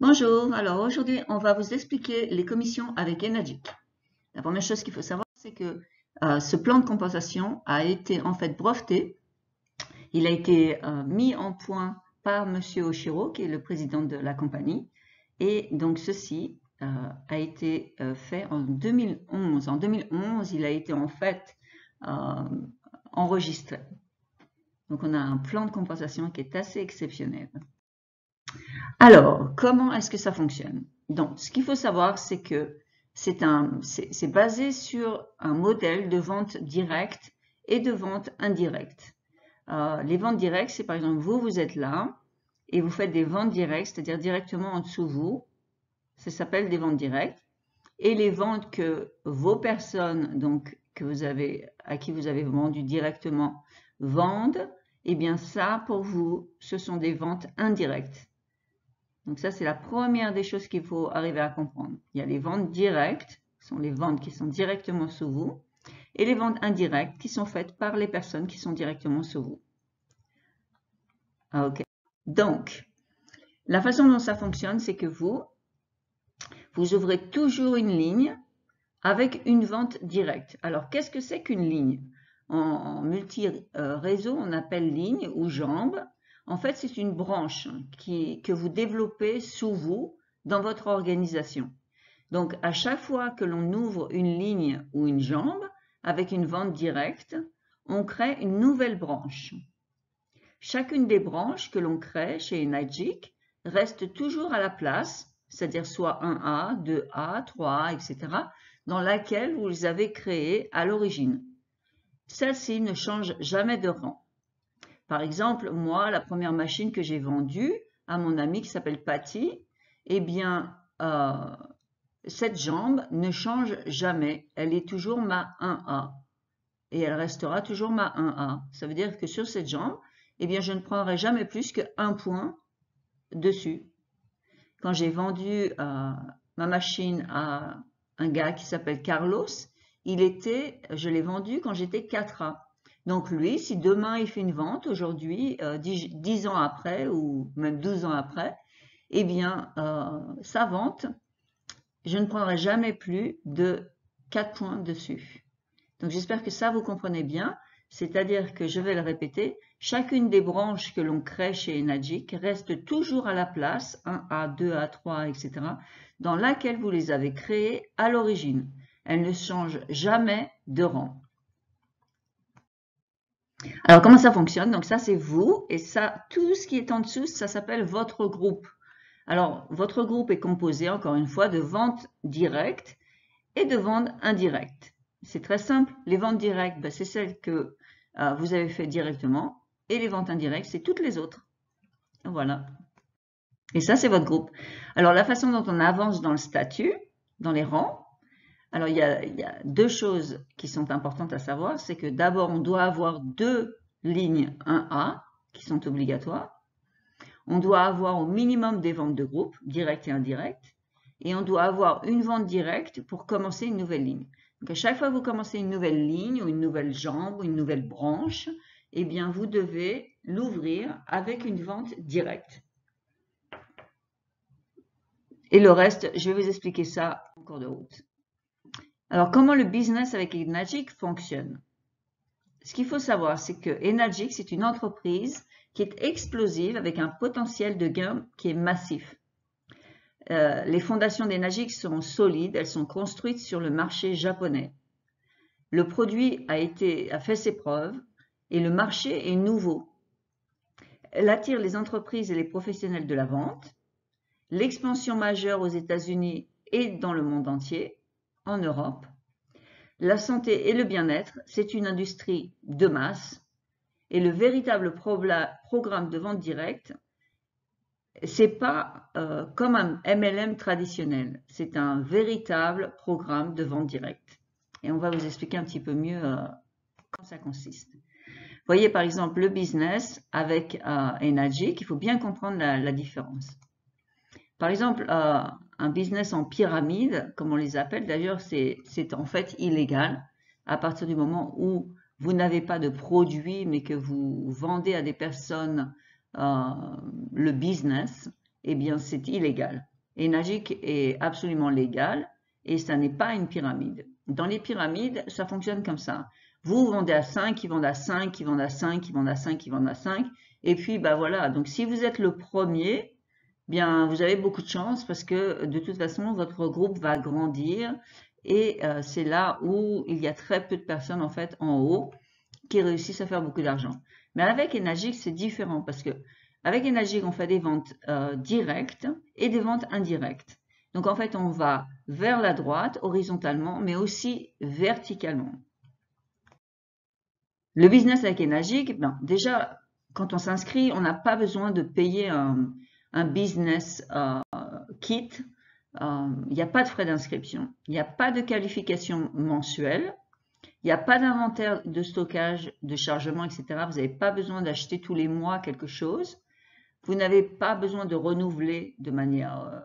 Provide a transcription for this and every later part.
Bonjour, alors aujourd'hui on va vous expliquer les commissions avec Enagic. La première chose qu'il faut savoir, c'est que ce plan de compensation a été en fait breveté. Il a été mis en point par Monsieur Oshiro, qui est le président de la compagnie, et donc ceci a été fait en 2011. En 2011, il a été en fait enregistré. Donc on a un plan de compensation qui est assez exceptionnel. Alors, comment est-ce que ça fonctionne? Donc, ce qu'il faut savoir, c'est que c'est basé sur un modèle de vente directe et de vente indirecte. Les ventes directes, c'est par exemple, vous êtes là et vous faites des ventes directes, c'est-à-dire directement en dessous de vous. Ça s'appelle des ventes directes. Et les ventes que vos personnes, donc à qui vous avez vendu directement, vendent, eh bien ça, pour vous, ce sont des ventes indirectes. Donc ça, c'est la première des choses qu'il faut arriver à comprendre. Il y a les ventes directes, qui sont les ventes qui sont directement sous vous, et les ventes indirectes qui sont faites par les personnes qui sont directement sous vous. Ok. Donc, la façon dont ça fonctionne, c'est que vous ouvrez toujours une ligne avec une vente directe. Alors, qu'est-ce que c'est qu'une ligne? En multi-réseau, on appelle ligne ou jambe. En fait, c'est une branche que vous développez sous vous dans votre organisation. Donc, à chaque fois que l'on ouvre une ligne ou une jambe avec une vente directe, on crée une nouvelle branche. Chacune des branches que l'on crée chez Enagic reste toujours à la place, c'est-à-dire soit 1A, 2A, 3A, etc., dans laquelle vous les avez créées à l'origine. Celle-ci ne change jamais de rang. Par exemple, moi, la première machine que j'ai vendue à mon ami qui s'appelle Patty, eh bien, cette jambe ne change jamais. Elle est toujours ma 1A. Et elle restera toujours ma 1A. Ça veut dire que sur cette jambe, eh bien, je ne prendrai jamais plus qu'un point dessus. Quand j'ai vendu ma machine à un gars qui s'appelle Carlos, je l'ai vendu quand j'étais 4A. Donc lui, si demain il fait une vente, aujourd'hui, 10 ans après ou même 12 ans après, eh bien, sa vente, je ne prendrai jamais plus de 4 points dessus. Donc j'espère que ça vous comprenez bien, c'est-à-dire que je vais le répéter, chacune des branches que l'on crée chez Enagic reste toujours à la place, 1A, 2A, 3A, etc., dans laquelle vous les avez créées à l'origine. Elles ne changent jamais de rang. Alors comment ça fonctionne? Donc ça c'est vous, et ça, tout ce qui est en dessous, ça s'appelle votre groupe. Alors votre groupe est composé, encore une fois, de ventes directes et de ventes indirectes. C'est très simple. Les ventes directes, ben, c'est celles que vous avez fait directement. Et les ventes indirectes, c'est toutes les autres. Voilà. Et ça, c'est votre groupe. Alors, la façon dont on avance dans le statut, dans les rangs, alors il y a deux choses qui sont importantes à savoir. C'est que d'abord, on doit avoir deux lignes 1A qui sont obligatoires. On doit avoir au minimum des ventes de groupe, directes et indirectes. Et on doit avoir une vente directe pour commencer une nouvelle ligne. Donc à chaque fois que vous commencez une nouvelle ligne ou une nouvelle jambe ou une nouvelle branche, eh bien vous devez l'ouvrir avec une vente directe. Et le reste, je vais vous expliquer ça en cours de route. Alors comment le business avec Enagic fonctionne? Ce qu'il faut savoir, c'est que Enagic, c'est une entreprise qui est explosive avec un potentiel de gain qui est massif. Les fondations d'Enagic sont solides, elles sont construites sur le marché japonais. Le produit a fait ses preuves et le marché est nouveau. Elle attire les entreprises et les professionnels de la vente. L'expansion majeure aux États-Unis et dans le monde entier, en Europe. La santé et le bien-être, c'est une industrie de masse. Et le véritable programme de vente directe, c'est pas comme un MLM traditionnel, c'est un véritable programme de vente directe. Et on va vous expliquer un petit peu mieux comment ça consiste. Vous voyez par exemple le business avec Enagic, il faut bien comprendre la différence. Par exemple, un business en pyramide, comme on les appelle, d'ailleurs c'est en fait illégal à partir du moment où vous n'avez pas de produit mais que vous vendez à des personnes le business, eh bien c'est illégal. Enagic est absolument légal et ça n'est pas une pyramide. Dans les pyramides, ça fonctionne comme ça. Vous vendez à 5, ils vendent à 5, ils vendent à 5, ils vendent à 5, ils vendent à 5. Et puis, bah voilà. Donc, si vous êtes le premier, bien, vous avez beaucoup de chance parce que de toute façon, votre groupe va grandir et c'est là où il y a très peu de personnes en fait en haut qui réussissent à faire beaucoup d'argent. Mais avec Enagic, c'est différent parce que avec Enagic, on fait des ventes directes et des ventes indirectes. Donc en fait, on va vers la droite horizontalement, mais aussi verticalement. Le business avec Enagic, ben, déjà, quand on s'inscrit, on n'a pas besoin de payer un business kit. Il n'y a pas de frais d'inscription. Il n'y a pas de qualification mensuelle. Il n'y a pas d'inventaire de stockage, de chargement, etc. Vous n'avez pas besoin d'acheter tous les mois quelque chose. Vous n'avez pas besoin de renouveler de manière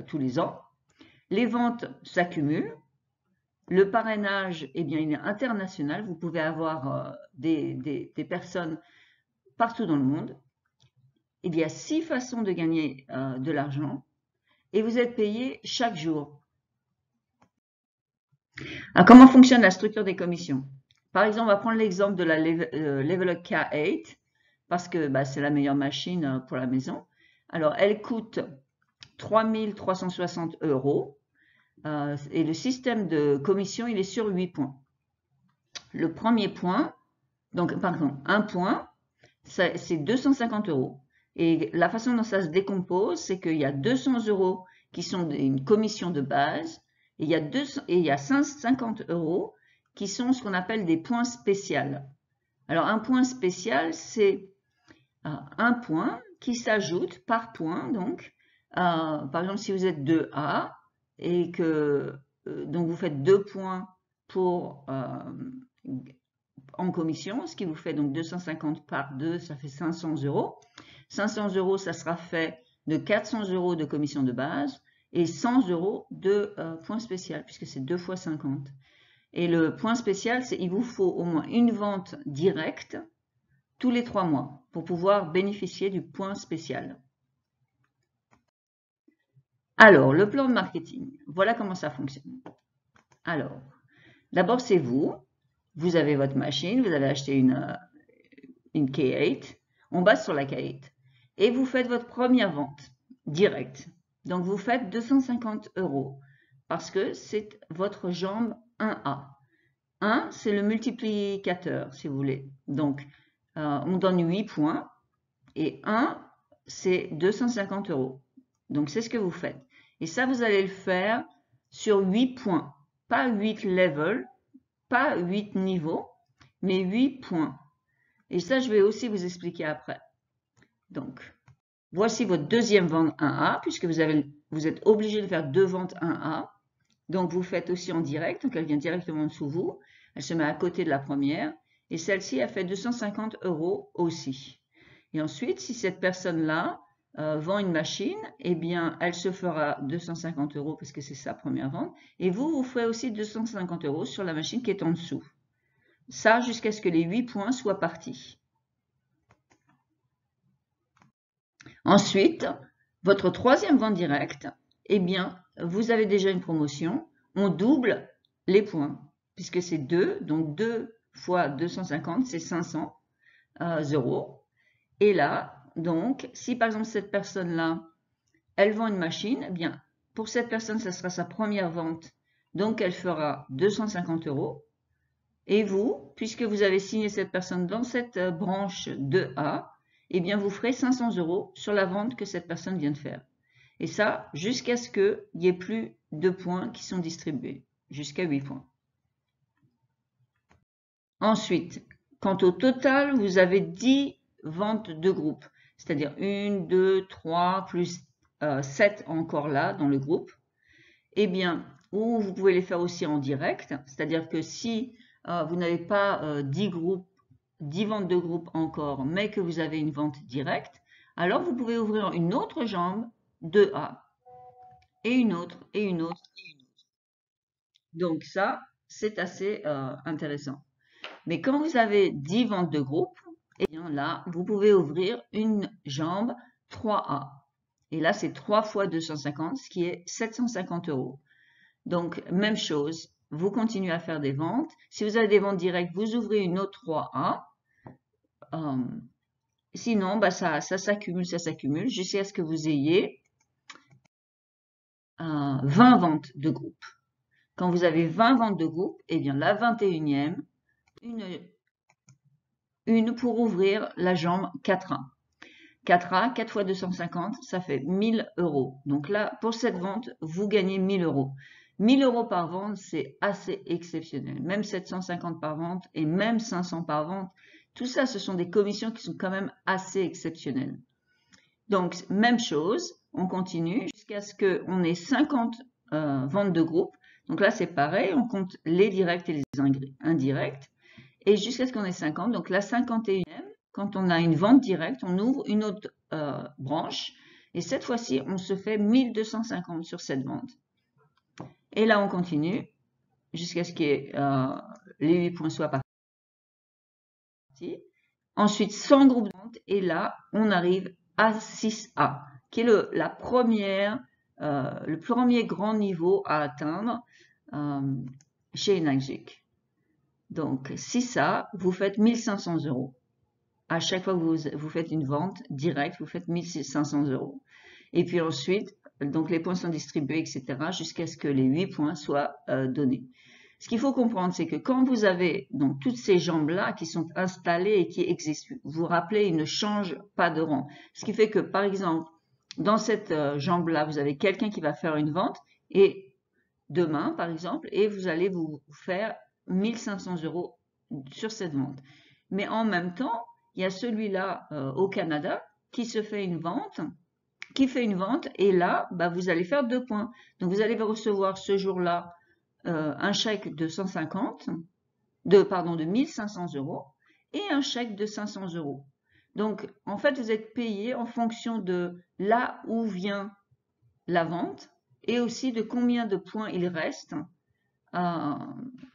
tous les ans. Les ventes s'accumulent. Le parrainage, eh bien, il est international. Vous pouvez avoir des personnes partout dans le monde. Il y a 6 façons de gagner de l'argent et vous êtes payé chaque jour. Alors, comment fonctionne la structure des commissions? Par exemple, on va prendre l'exemple de la Level K8 parce que bah, c'est la meilleure machine pour la maison. Alors, elle coûte 3 360 € et le système de commission, il est sur 8 points. Le premier point, donc pardon, un point, c'est 250 €. Et la façon dont ça se décompose, c'est qu'il y a 200 € qui sont une commission de base et il y a 150 € qui sont ce qu'on appelle des points spéciaux. Alors un point spécial, c'est un point qui s'ajoute par point. Donc, par exemple, si vous êtes 2A et que donc vous faites 2 points pour en commission, ce qui vous fait donc 250 par 2, ça fait 500 €. 500 €, ça sera fait de 400 € de commission de base et 100 € de point spécial, puisque c'est 2 fois 50. Et le point spécial, c'est il vous faut au moins une vente directe tous les 3 mois pour pouvoir bénéficier du point spécial. Alors, le plan de marketing, voilà comment ça fonctionne. Alors, d'abord, c'est vous. Vous avez votre machine, vous avez acheté une K8. On base sur la K8. Et vous faites votre première vente directe. Donc, vous faites 250 € parce que c'est votre jambe 1A. 1, c'est le multiplicateur, si vous voulez. Donc, on donne 8 points et 1, c'est 250 €. Donc, c'est ce que vous faites. Et ça, vous allez le faire sur 8 points. Pas 8 levels, pas 8 niveaux, mais 8 points. Et ça, je vais aussi vous expliquer après. Donc, voici votre deuxième vente 1A, puisque vous êtes obligé de faire 2 ventes 1A. Donc, vous faites aussi en direct, donc elle vient directement en dessous vous. Elle se met à côté de la première. Et celle-ci a fait 250 € aussi. Et ensuite, si cette personne-là vend une machine, eh bien, elle se fera 250 € parce que c'est sa première vente. Et vous ferez aussi 250 € sur la machine qui est en dessous. Ça, jusqu'à ce que les 8 points soient partis. Ensuite, votre troisième vente directe, eh bien, vous avez déjà une promotion. On double les points, puisque c'est 2. Donc, 2 fois 250, c'est 500 €. Et là, donc, si par exemple cette personne-là, elle vend une machine, eh bien, pour cette personne, ce sera sa première vente. Donc, elle fera 250 €. Et vous, puisque vous avez signé cette personne dans cette branche 2A, eh bien, vous ferez 500 € sur la vente que cette personne vient de faire. Et ça, jusqu'à ce qu'il n'y ait plus de points qui sont distribués, jusqu'à 8 points. Ensuite, quant au total, vous avez 10 ventes de groupe, c'est-à-dire 1, 2, 3, plus 7 encore là dans le groupe. Eh bien, ou vous pouvez les faire aussi en direct, c'est-à-dire que si vous n'avez pas 10 ventes de groupe encore, mais que vous avez une vente directe, alors vous pouvez ouvrir une autre jambe 2A, et une autre, et une autre, et une autre. Donc ça, c'est assez intéressant. Mais quand vous avez 10 ventes de groupe, eh bien là, vous pouvez ouvrir une jambe 3A. Et là, c'est 3 fois 250, ce qui est 750 €. Donc, même chose, vous continuez à faire des ventes. Si vous avez des ventes directes, vous ouvrez une autre 3A. Sinon, bah, ça s'accumule jusqu'à ce que vous ayez 20 ventes de groupe. Quand vous avez 20 ventes de groupe, eh bien, la 21e, une pour ouvrir la jambe 4A. 4A, 4 fois 250, ça fait 1000 €. Donc là, pour cette vente, vous gagnez 1000 €. 1000 € par vente, c'est assez exceptionnel. Même 750 par vente et même 500 par vente. Tout ça, ce sont des commissions qui sont quand même assez exceptionnelles. Donc, même chose, on continue jusqu'à ce qu'on ait 50 ventes de groupe. Donc là, c'est pareil, on compte les directs et les indirects. Et jusqu'à ce qu'on ait 50. Donc la 51e, quand on a une vente directe, on ouvre une autre branche. Et cette fois-ci, on se fait 1250 sur cette vente. Et là, on continue jusqu'à ce que les 8 points soient partis. Ensuite, 100 groupes de vente. Et là, on arrive à 6A, qui est le premier grand niveau à atteindre chez Enagic. Donc, 6A, vous faites 1500 €. À chaque fois que vous faites une vente directe, vous faites 1500 €. Et puis ensuite, donc les points sont distribués, etc., jusqu'à ce que les 8 points soient donnés. Ce qu'il faut comprendre, c'est que quand vous avez donc toutes ces jambes-là qui sont installées et qui existent, vous vous rappelez, ils ne changent pas de rang. Ce qui fait que, par exemple, dans cette jambe-là, vous avez quelqu'un qui va faire une vente et demain, par exemple, et vous allez vous faire 1500 € sur cette vente. Mais en même temps, il y a celui-là au Canada qui se fait une vente, et là, bah, vous allez faire 2 points. Donc, vous allez recevoir ce jour-là un chèque de 1500 € et un chèque de 500 €. Donc, en fait, vous êtes payé en fonction de là où vient la vente et aussi de combien de points il reste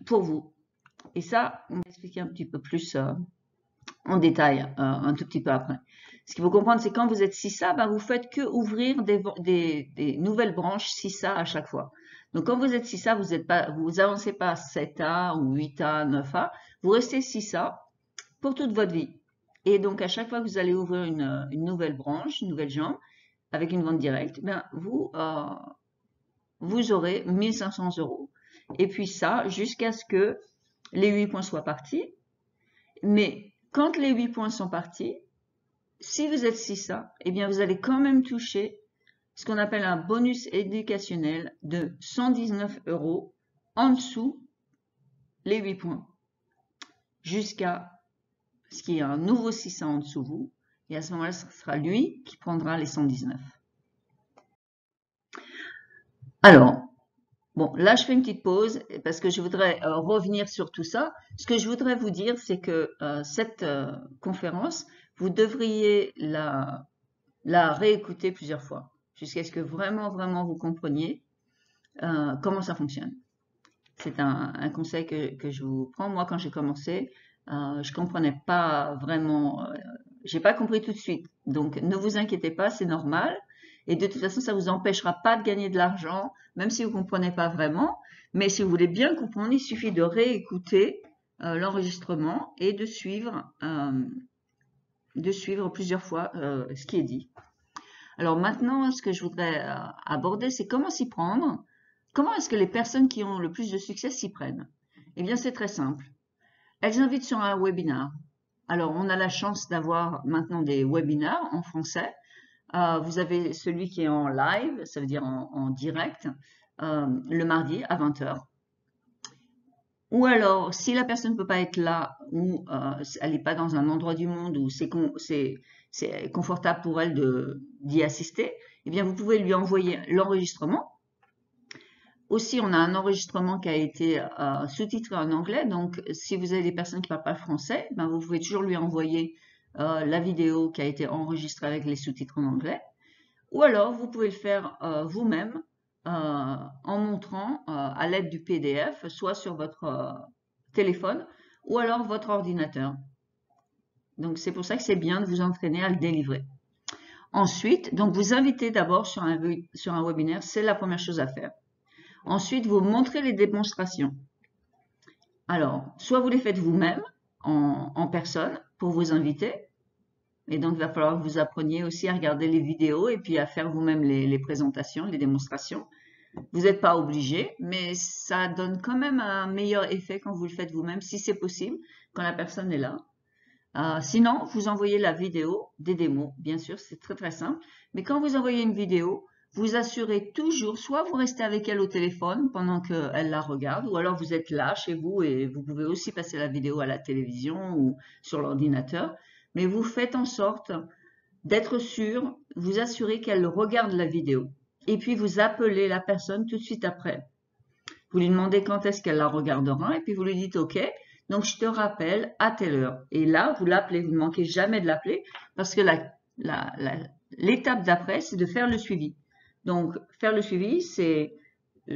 pour vous. Et ça, on va expliquer un petit peu plus en détail un tout petit peu après. Ce qu'il faut comprendre, c'est quand vous êtes 6A, ben vous faites que ouvrir des nouvelles branches 6A à chaque fois. Donc quand vous êtes 6A, vous avancez pas 7A ou 8A, 9A, vous restez 6A pour toute votre vie. Et donc à chaque fois que vous allez ouvrir une nouvelle branche, une nouvelle jambe, avec une vente directe, ben vous aurez 1500 €. Et puis ça, jusqu'à ce que les 8 points soient partis. Mais quand les 8 points sont partis, si vous êtes 6A, eh bien vous allez quand même toucher ce qu'on appelle un bonus éducationnel de 119 € en dessous les 8 points. Jusqu'à ce qu'il y ait un nouveau 6A en dessous vous. Et à ce moment-là, ce sera lui qui prendra les 119. Alors, bon, là, je fais une petite pause parce que je voudrais revenir sur tout ça. Ce que je voudrais vous dire, c'est que cette conférence, vous devriez la réécouter plusieurs fois jusqu'à ce que vraiment vous compreniez comment ça fonctionne. C'est un conseil que je vous prends. Moi, quand j'ai commencé, je comprenais pas vraiment, j'ai pas compris tout de suite. Donc, ne vous inquiétez pas, c'est normal. Et de toute façon, ça vous empêchera pas de gagner de l'argent, même si vous comprenez pas vraiment. Mais si vous voulez bien comprendre, il suffit de réécouter l'enregistrement et de suivre plusieurs fois ce qui est dit. Alors maintenant, ce que je voudrais aborder, c'est comment s'y prendre. Comment est-ce que les personnes qui ont le plus de succès s'y prennent? Eh bien, c'est très simple. Elles invitent sur un webinar. Alors, on a la chance d'avoir maintenant des webinars en français. Vous avez celui qui est en live, ça veut dire en direct, le mardi à 20 h. Ou alors, si la personne ne peut pas être là, ou elle n'est pas dans un endroit du monde où c'est confortable pour elle d'y assister, eh bien, vous pouvez lui envoyer l'enregistrement. Aussi, on a un enregistrement qui a été sous-titré en anglais. Donc, si vous avez des personnes qui ne parlent pas français, ben, vous pouvez toujours lui envoyer la vidéo qui a été enregistrée avec les sous-titres en anglais. Ou alors, vous pouvez le faire vous-même en montrant à l'aide du PDF, soit sur votre téléphone ou alors votre ordinateur. Donc, c'est pour ça que c'est bien de vous entraîner à le délivrer. Ensuite, donc vous invitez d'abord sur un webinaire, c'est la première chose à faire. Ensuite, vous montrez les démonstrations. Alors, soit vous les faites vous-même en personne pour vos invités, et donc il va falloir que vous appreniez aussi à regarder les vidéos et puis à faire vous-même les présentations, les démonstrations. Vous n'êtes pas obligé, mais ça donne quand même un meilleur effet quand vous le faites vous-même, si c'est possible, quand la personne est là. Sinon, vous envoyez la vidéo des démos, bien sûr, c'est très très simple. Mais quand vous envoyez une vidéo, vous assurez toujours, soit vous restez avec elle au téléphone pendant qu'elle la regarde, ou alors vous êtes là chez vous et vous pouvez aussi passer la vidéo à la télévision ou sur l'ordinateur. Mais vous faites en sorte d'être sûr, vous assurez qu'elle regarde la vidéo. Et puis vous appelez la personne tout de suite après. Vous lui demandez quand est-ce qu'elle la regardera et puis vous lui dites OK. Donc je te rappelle à telle heure. Et là, vous l'appelez, vous ne manquez jamais de l'appeler parce que l'étape d'après, c'est de faire le suivi. Donc faire le suivi, c'est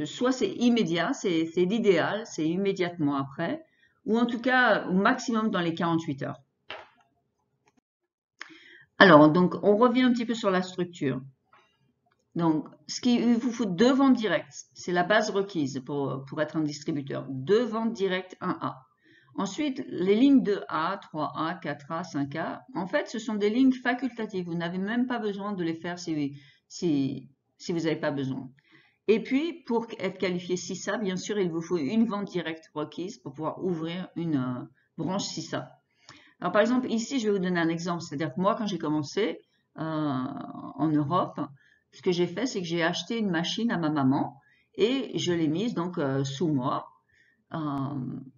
soit c'est immédiat, c'est l'idéal, c'est immédiatement après, ou en tout cas au maximum dans les 48 heures. Alors, donc on revient un petit peu sur la structure. Donc, il vous faut 2 ventes directes. C'est la base requise pour être un distributeur. 2 ventes directes 1A. Ensuite, les lignes 2A, 3A, 4A, 5A, en fait, ce sont des lignes facultatives. Vous n'avez même pas besoin de les faire si vous n'avez pas besoin. Et puis, pour être qualifié 6A, bien sûr, il vous faut une vente directe requise pour pouvoir ouvrir une branche 6A. Alors, par exemple, ici, je vais vous donner un exemple. C'est-à-dire que moi, quand j'ai commencé en Europe, ce que j'ai fait, c'est que j'ai acheté une machine à ma maman et je l'ai mise donc sous moi.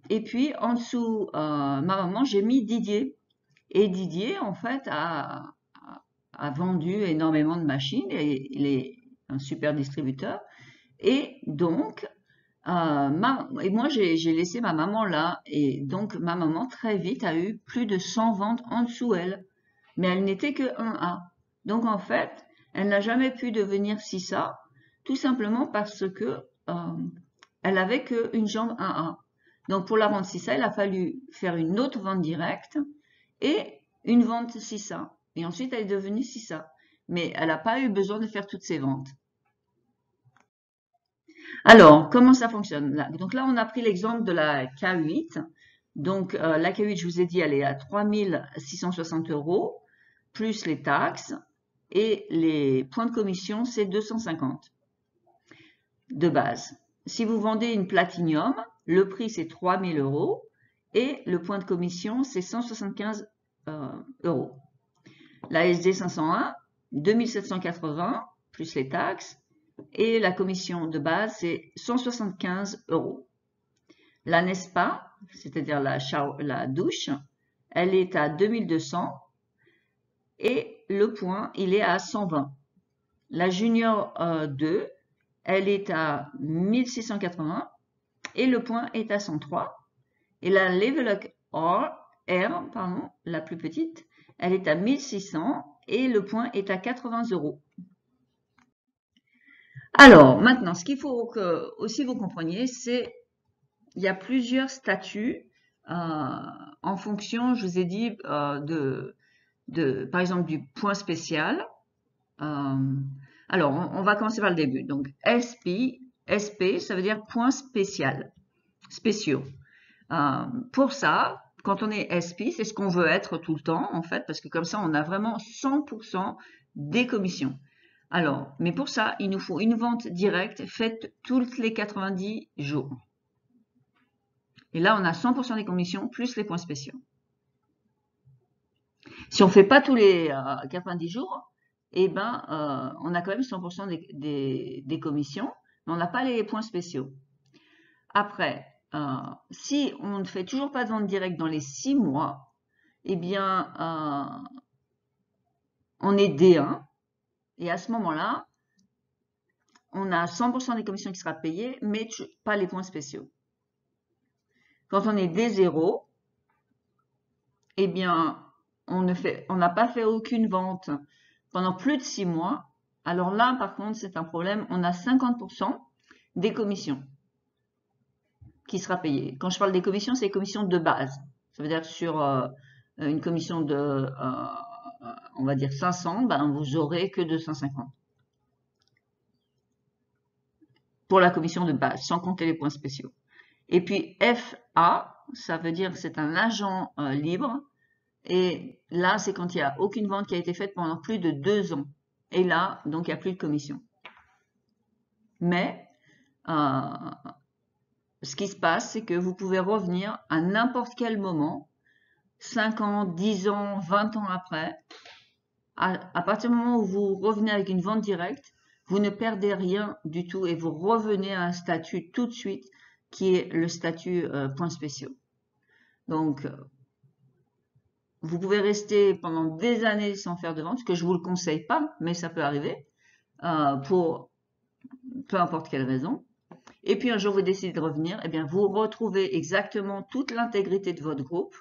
Et puis, en dessous ma maman, j'ai mis Didier. Et Didier, en fait, a vendu énormément de machines et il est un super distributeur. Et donc, et moi, j'ai laissé ma maman là. Et donc, ma maman, très vite, a eu plus de 100 ventes en dessous elle. Mais elle n'était que 1A. Donc, en fait, elle n'a jamais pu devenir 6A, tout simplement parce que elle avait qu'une jambe 1A. Donc, pour la vente 6A, il a fallu faire une autre vente directe et une vente 6A. Et ensuite, elle est devenue 6A. Mais elle n'a pas eu besoin de faire toutes ces ventes. Alors, comment ça fonctionne? Donc là, on a pris l'exemple de la K8. Donc, la K8, je vous ai dit, elle est à 3 660 € plus les taxes et les points de commission, c'est 250 de base. Si vous vendez une Platinum, le prix, c'est 3 000 € et le point de commission, c'est 175 €. La SD 501, 2 780 plus les taxes. Et la commission de base, c'est 175 €. La Nespa, c'est-à-dire la douche, elle est à 2200 et le point, il est à 120. La Junior 2, elle est à 1680 et le point est à 103. Et la Levelock R, la plus petite, elle est à 1600 et le point est à 80 €. Alors, maintenant, ce qu'il faut que aussi vous compreniez, c'est il y a plusieurs statuts en fonction, je vous ai dit, par exemple, du point spécial. Alors, on va commencer par le début. Donc, SP, ça veut dire point spécial, spéciaux. Pour ça, quand on est SP, c'est ce qu'on veut être tout le temps, en fait, parce que comme ça, on a vraiment 100% des commissions. Alors, mais pour ça, il nous faut une vente directe faite toutes les 90 jours. Et là, on a 100% des commissions plus les points spéciaux. Si on ne fait pas tous les 90 jours, eh ben, on a quand même 100% des commissions, mais on n'a pas les points spéciaux. Après, si on ne fait toujours pas de vente directe dans les 6 mois, eh bien, on est D1. Et à ce moment-là, on a 100% des commissions qui sera payées, mais pas les points spéciaux. Quand on est D0, eh bien, on n'a pas fait aucune vente pendant plus de 6 mois. Alors là, par contre, c'est un problème. On a 50% des commissions qui sera payée. Quand je parle des commissions, c'est les commissions de base. Ça veut dire sur une commission de on va dire 500, ben vous aurez que 250. Pour la commission de base, sans compter les points spéciaux. Et puis FA, ça veut dire que c'est un agent libre. Et là, c'est quand il n'y a aucune vente qui a été faite pendant plus de 2 ans. Et là, donc, il n'y a plus de commission. Mais, ce qui se passe, c'est que vous pouvez revenir à n'importe quel moment, 5 ans, 10 ans, 20 ans après. À partir du moment où vous revenez avec une vente directe, vous ne perdez rien du tout et vous revenez à un statut tout de suite qui est le statut points spéciaux. Donc, vous pouvez rester pendant des années sans faire de vente, ce que je vous le conseille pas, mais ça peut arriver, pour peu importe quelle raison. Et puis un jour vous décidez de revenir, eh bien vous retrouvez exactement toute l'intégrité de votre groupe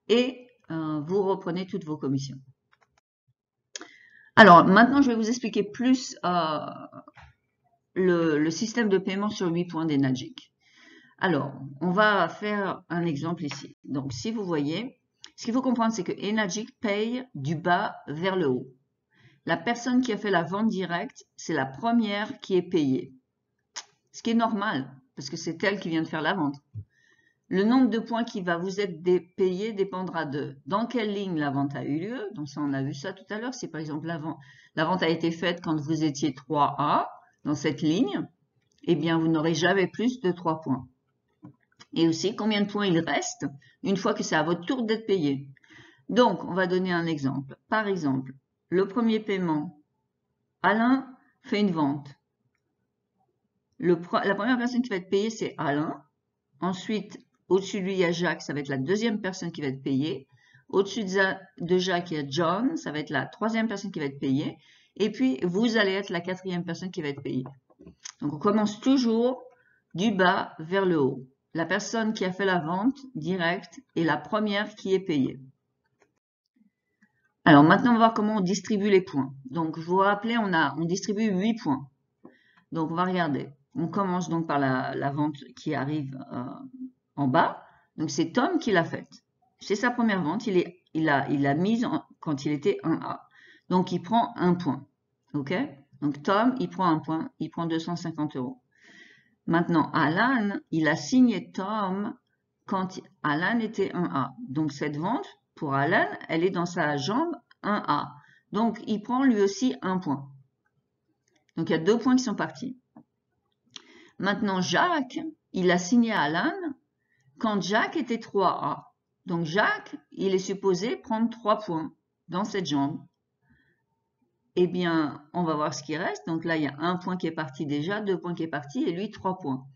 et vous reprenez toutes vos commissions. Alors maintenant je vais vous expliquer plus le système de paiement sur 8 points d'Enagic. Alors on va faire un exemple ici. Donc si vous voyez, ce qu'il faut comprendre, c'est que Enagic paye du bas vers le haut. La personne qui a fait la vente directe, c'est la première qui est payée. Ce qui est normal, parce que c'est elle qui vient de faire la vente. Le nombre de points qui va vous être payé dépendra de dans quelle ligne la vente a eu lieu. Donc ça, on a vu ça tout à l'heure. Si par exemple la vente a été faite quand vous étiez 3A dans cette ligne, eh bien vous n'aurez jamais plus de 3 points. Et aussi, combien de points il reste une fois que c'est à votre tour d'être payé. Donc, on va donner un exemple. Par exemple, le premier paiement, Alain fait une vente. La première personne qui va être payée, c'est Alain. Ensuite, au-dessus de lui, il y a Jacques, ça va être la deuxième personne qui va être payée. Au-dessus de Jacques, il y a John, ça va être la troisième personne qui va être payée. Et puis, vous allez être la quatrième personne qui va être payée. Donc, on commence toujours du bas vers le haut. La personne qui a fait la vente directe est la première qui est payée. Alors maintenant, on va voir comment on distribue les points. Donc, je vous rappelle, on distribue 8 points. Donc, on va regarder. On commence donc par la vente qui arrive en bas. Donc, c'est Tom qui l'a faite. C'est sa première vente. Il l'a mise quand il était 1A. Donc, il prend 1 point. OK? Donc, Tom, il prend 1 point. Il prend 250 €. Maintenant, Alan, il a signé Tom quand Alan était 1A. Donc, cette vente, pour Alan, elle est dans sa jambe 1A. Donc, il prend lui aussi 1 point. Donc, il y a 2 points qui sont partis. Maintenant, Jacques, il a signé Alan quand Jacques était 3A. Donc, Jacques, il est supposé prendre 3 points dans cette jambe. Eh bien, on va voir ce qui reste. Donc là, il y a 1 point qui est parti déjà, 2 points qui est parti, et lui, 3 points.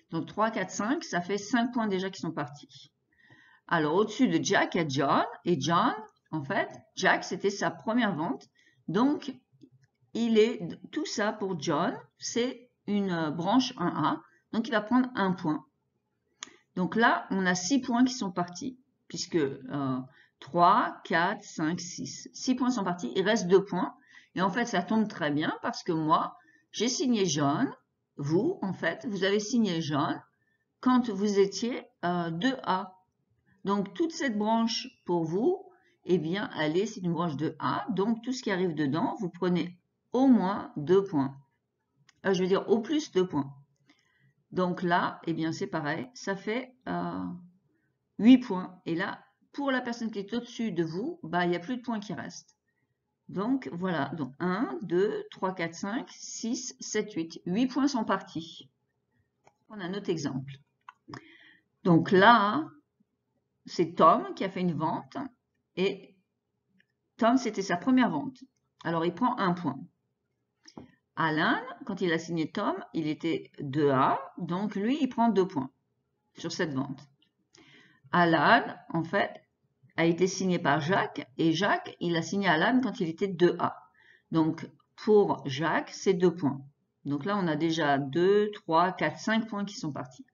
Donc 3, 4, 5, ça fait 5 points déjà qui sont partis. Alors, au-dessus de Jack, il y a John. Et John, en fait, Jack, c'était sa première vente. Donc, tout ça pour John, c'est une branche 1A. Donc, il va prendre 1 point. Donc là, on a 6 points qui sont partis, puisque 3, 4, 5, 6. 6 points sont partis, il reste 2 points. Et en fait, ça tombe très bien parce que moi, j'ai signé John. Vous, en fait, vous avez signé John quand vous étiez 2A. Donc, toute cette branche pour vous, eh bien, c'est une branche de A. Donc, tout ce qui arrive dedans, vous prenez au moins 2 points. Je veux dire, au plus 2 points. Donc là, eh bien, c'est pareil. Ça fait 8 points. Et là, pour la personne qui est au-dessus de vous, bah, il n'y a plus de points qui restent. Donc, voilà. Donc, 1, 2, 3, 4, 5, 6, 7, 8. 8 points sont partis. On a un autre exemple. Donc là, c'est Tom qui a fait une vente. Et Tom, c'était sa première vente. Alors, il prend 1 point. Alan, quand il a signé Tom, il était 2A. Donc, lui, il prend 2 points sur cette vente. Alan, en fait, a été signé par Jacques, et Jacques, il a signé Alan quand il était 2A. Donc, pour Jacques, c'est 2 points. Donc là, on a déjà 2, 3, 4, 5 points qui sont partis.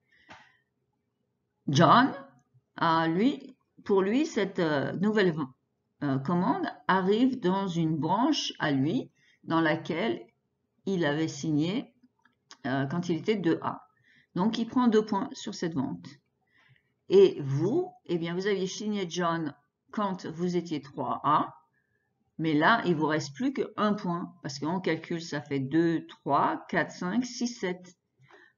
John, pour lui, cette nouvelle commande arrive dans une branche à lui, dans laquelle il avait signé quand il était 2A. Donc, il prend 2 points sur cette vente. Et vous, eh bien, vous aviez signé John quand vous étiez 3A. Mais là, il vous reste plus qu'un point, parce qu'en calcul, ça fait 2, 3, 4, 5, 6, 7.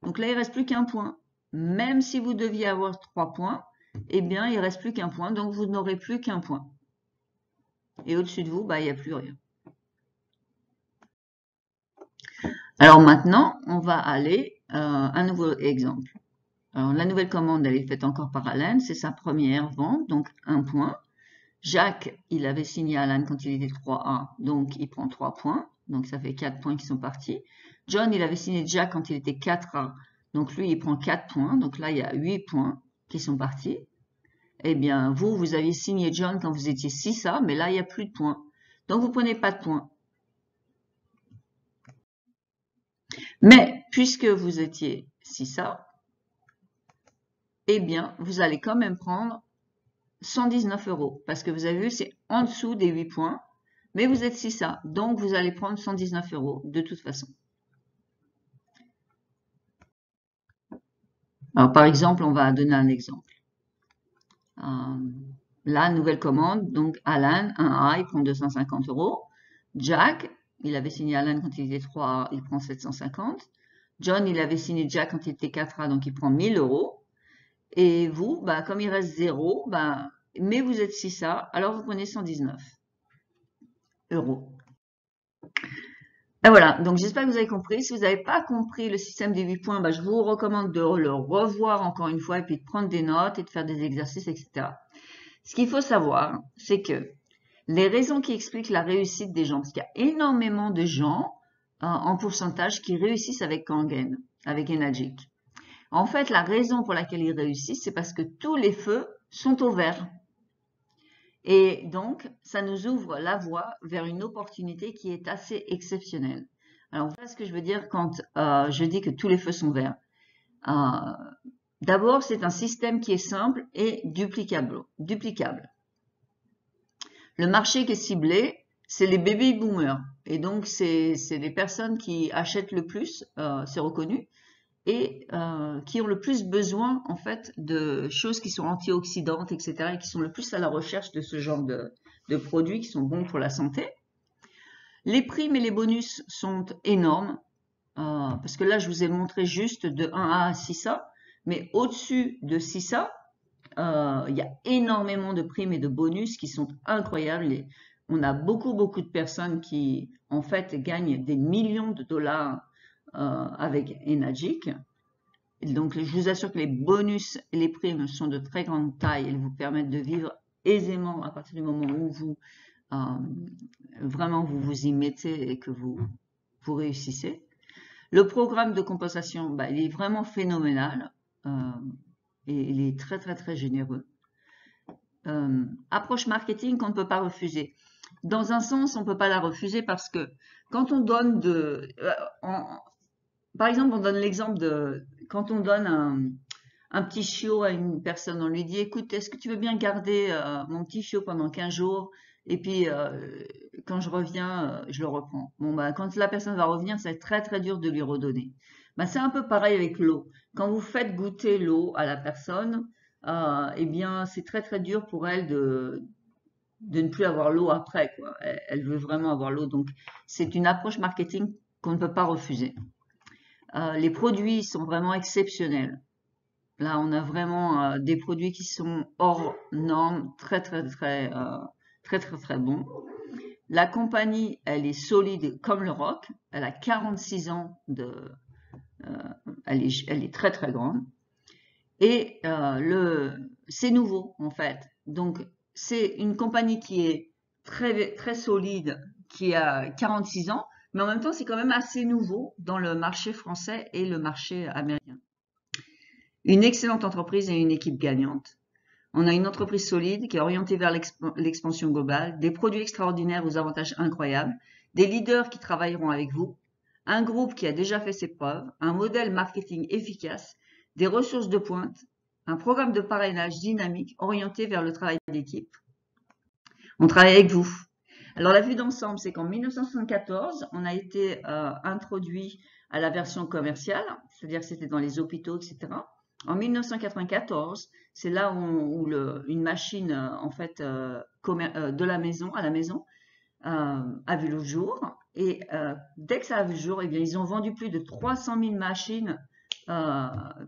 Donc là, il reste plus qu'un point. Même si vous deviez avoir 3 points, eh bien, il reste plus qu'un point, donc vous n'aurez plus qu'un point. Et au-dessus de vous, bah, il n'y a plus rien. Alors maintenant, on va aller à un nouveau exemple. Alors, la nouvelle commande, elle est faite encore par Alan, c'est sa première vente, donc un point. Jacques, il avait signé Alan quand il était 3A, donc il prend 3 points, donc ça fait 4 points qui sont partis. John, il avait signé Jack quand il était 4A, donc lui, il prend 4 points, donc là, il y a 8 points qui sont partis. Eh bien, vous aviez signé John quand vous étiez 6A, mais là, il n'y a plus de points. Donc, vous ne prenez pas de points. Mais, puisque vous étiez 6A, eh bien, vous allez quand même prendre 119 €. Parce que vous avez vu, c'est en dessous des 8 points. Mais vous êtes 6A. Donc, vous allez prendre 119 € de toute façon. Alors, par exemple, on va donner un exemple. La nouvelle commande, donc Alan, 1A, il prend 250 €. Jack, il avait signé Alan quand il était 3A, il prend 750. John, il avait signé Jack quand il était 4A, donc il prend 1000 €. Et vous, bah, comme il reste 0, bah, mais vous êtes 6A, alors vous prenez 119 €. Et voilà, donc j'espère que vous avez compris. Si vous n'avez pas compris le système des 8 points, bah, je vous recommande de le revoir encore une fois et puis de prendre des notes et de faire des exercices, etc. Ce qu'il faut savoir, c'est que les raisons qui expliquent la réussite des gens, parce qu'il y a énormément de gens en pourcentage qui réussissent avec Kangen, avec Enagic. En fait, la raison pour laquelle ils réussissent, c'est parce que tous les feux sont au vert. Et donc, ça nous ouvre la voie vers une opportunité qui est assez exceptionnelle. Alors, voilà ce que je veux dire quand je dis que tous les feux sont verts. D'abord, c'est un système qui est simple et duplicable. Le marché qui est ciblé, c'est les baby boomers. Et donc, c'est les personnes qui achètent le plus, c'est reconnu, et qui ont le plus besoin, en fait, de choses qui sont antioxydantes, etc., et qui sont le plus à la recherche de ce genre de produits qui sont bons pour la santé. Les primes et les bonus sont énormes, parce que là, je vous ai montré juste de 1A à 6A, mais au-dessus de 6A, il y a énormément de primes et de bonus qui sont incroyables. Et on a beaucoup de personnes qui, en fait, gagnent des millions de dollars avec Enagic. Et donc, je vous assure que les bonus et les primes sont de très grande taille. Ils vous permettent de vivre aisément à partir du moment où vous vraiment vous y mettez et que vous réussissez. Le programme de compensation, bah, il est vraiment phénoménal. Et il est très généreux. Approche marketing qu'on ne peut pas refuser. Dans un sens, on ne peut pas la refuser parce que quand on donne par exemple, on donne l'exemple de quand on donne un petit chiot à une personne, on lui dit, écoute, est-ce que tu veux bien garder mon petit chiot pendant 15 jours et puis quand je reviens, je le reprends. Bon, bah, quand la personne va revenir, ça va être très dur de lui redonner. Bah, c'est un peu pareil avec l'eau. Quand vous faites goûter l'eau à la personne, eh bien, c'est très dur pour elle de ne plus avoir l'eau après, quoi. Elle veut vraiment avoir l'eau. Donc, c'est une approche marketing qu'on ne peut pas refuser. Les produits sont vraiment exceptionnels. Là, on a vraiment des produits qui sont hors normes, très bons. La compagnie, elle est solide comme le roc. Elle a 46 ans elle est très grande. Et c'est nouveau en fait. Donc c'est une compagnie qui est très solide, qui a 46 ans, mais en même temps c'est quand même assez nouveau dans le marché français et le marché américain. Une excellente entreprise et une équipe gagnante. On a une entreprise solide qui est orientée vers l'expansion globale, des produits extraordinaires aux avantages incroyables, des leaders qui travailleront avec vous, un groupe qui a déjà fait ses preuves, un modèle marketing efficace, des ressources de pointe, un programme de parrainage dynamique orienté vers le travail d'équipe. On travaille avec vous. Alors la vue d'ensemble, c'est qu'en 1974, on a été introduit à la version commerciale, c'est-à-dire que c'était dans les hôpitaux, etc. En 1994, c'est là où une machine en fait de la maison à la maison a vu le jour. Et dès que ça a vu le jour, eh bien, ils ont vendu plus de 300 000 machines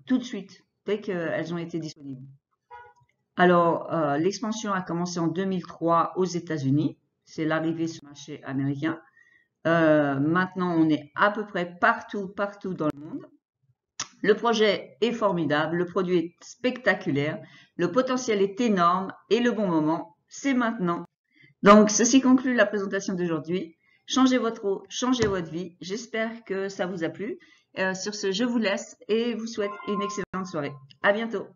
tout de suite, dès qu'elles ont été disponibles. Alors, l'expansion a commencé en 2003 aux États-Unis. C'est l'arrivée sur le marché américain. Maintenant, on est à peu près partout dans le monde. Le projet est formidable, le produit est spectaculaire, le potentiel est énorme et le bon moment, c'est maintenant. Donc, ceci conclut la présentation d'aujourd'hui. Changez votre eau, changez votre vie. J'espère que ça vous a plu. Sur ce, je vous laisse et vous souhaite une excellente soirée. À bientôt.